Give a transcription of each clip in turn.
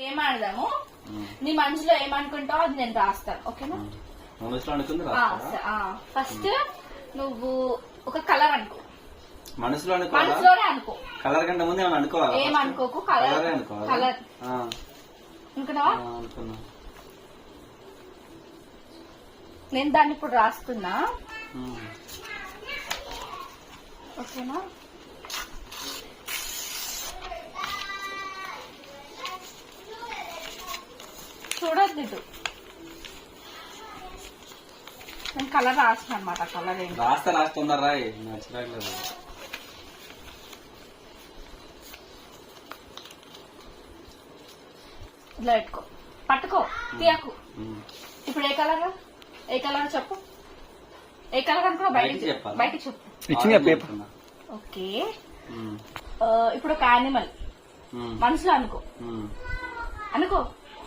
ఏం ఆడదాము? నీ మనసులో ఏమనుకుంటావు అది నేను రాస్తాను, ఓకేనా? ఫస్ట్ నువ్వు ఒక కలర్ అనుకో. మనసులోనే అనుకో. కలర్ కంటే ముందు ఏమైనా అనుకోవాలి? ఏమనుకోకు, కలర్ కలర్ అనుకున్నావా? నేను దాన్ని ఇప్పుడు రాస్తున్నా, ఓకేనా? చూడొద్దు ఇటు, నేను కలర్ రాసిన అనమాట. కలర్ ఏంటి రాస్తున్నా రాయి నచ్చలేదు. ఇట్లా పెట్టుకో, పట్టుకో, తీయకు. ఇప్పుడు ఏ కలర్ చెప్పు. ఏ కలర్ అనుకో, బయటికి చెప్పు. ఓకే, ఇప్పుడు ఒక యానిమల్ మనసులో అనుకో.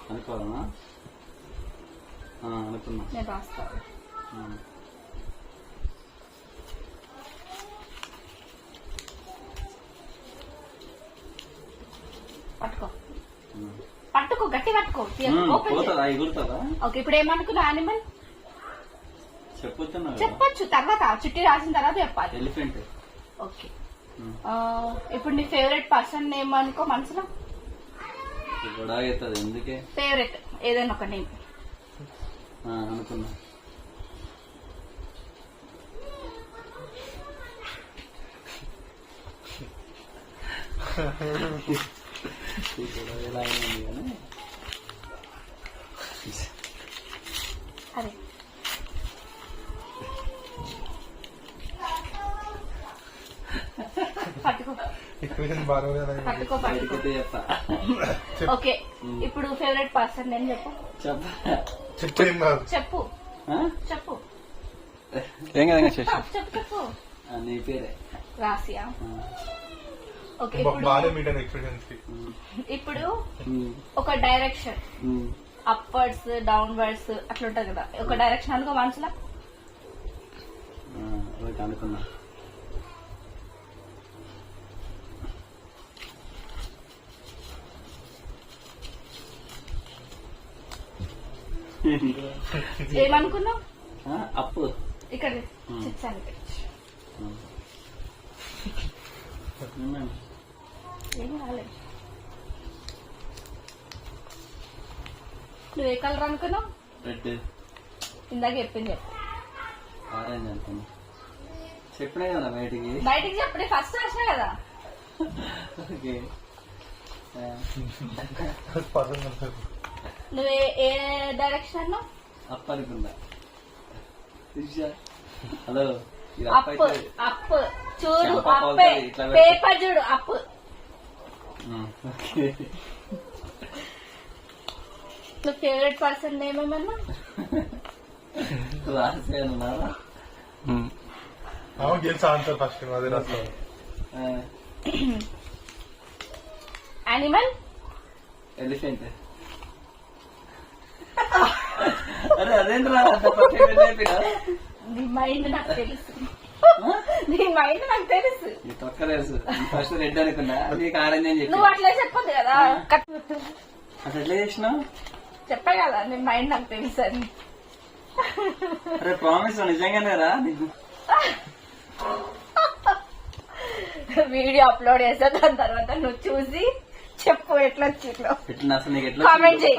అనుకోవాలనా? అనుకున్నా. నేను రాస్తాను. పట్టుకో, గట్టి పట్టుకో. ఓకే, ఇప్పుడు ఏమనుకున్నా? యానిమల్ చెప్పొచ్చు తర్వాత, చిట్టి రాసిన తర్వాత చెప్పాలి. ఎలిఫెంట్. ఓకే, ఇప్పుడు నీ ఫేవరెట్ పర్సన్ నేమ్ అనుకో మనసులో. ఎందుకే ఫేవరెట్ ఏదైనా ఒక నేమ్ అనుకున్నా. అరే పట్టుకో. ఓకే, ఇప్పుడు ఫేవరెట్ పర్సన్ నేను చెప్పు. చెప్పు చెప్పు. నీ పేరే రాసియా. ఓకే, ఇప్పుడు ఒక డైరెక్షన్ అప్వర్డ్స్ డౌన్వర్డ్స్ అట్లా ఉంటది కదా, ఒక డైరెక్షన్ అనుకో మనసులో. అనుకున్నా. ఏమనుకున్నావు? అప్పు ఇక్కడ చిచ్చానికి ఏం రాలేదు. నువ్వు ఏ కలర్ అనుకున్నావు? రెడ్. ఇందాక చెప్పింది చెప్పు. ఆరెంజ్ అనుకున్నా. చెప్పినా కదా బయటికి చెప్పడే, ఫస్ట్ వచ్చినా కదా. నువ్వు ఏ డైరెక్షన్? అప్పు అనుకున్నా. హలో, అప్పు చూడు, అప్పే పేపర్ చూడు, అప్పు. నువ్వు ఫేవరెట్ పర్సన్ ఏమేమన్నా రాసేనున్నారా? Animal elephant. అరే అదేంట్రా? నీ మైండ్ నాకు తెలుసు. నీకు తొక్క తెలుసు. ఫస్ట్ రెడ్ అనుకున్నా, నీకు ఆరెంజ్ అని చెప్పి. నువ్వు అట్లే చెప్పదు కదా. అట్లా ఎట్లా చేసినావు? చెప్పా కదా, నీ మైండ్ నాకు తెలుసు అని. అరే ప్రామిస్ నిజంగానే రా. నీకు వీడియో అప్లోడ్ చేస్తా, దాని తర్వాత నువ్వు చూసి చెప్పు ఎట్లా వచ్చిందో. ఎట్లా అసలు నీకు ఎట్లా కామెంట్ చేయి.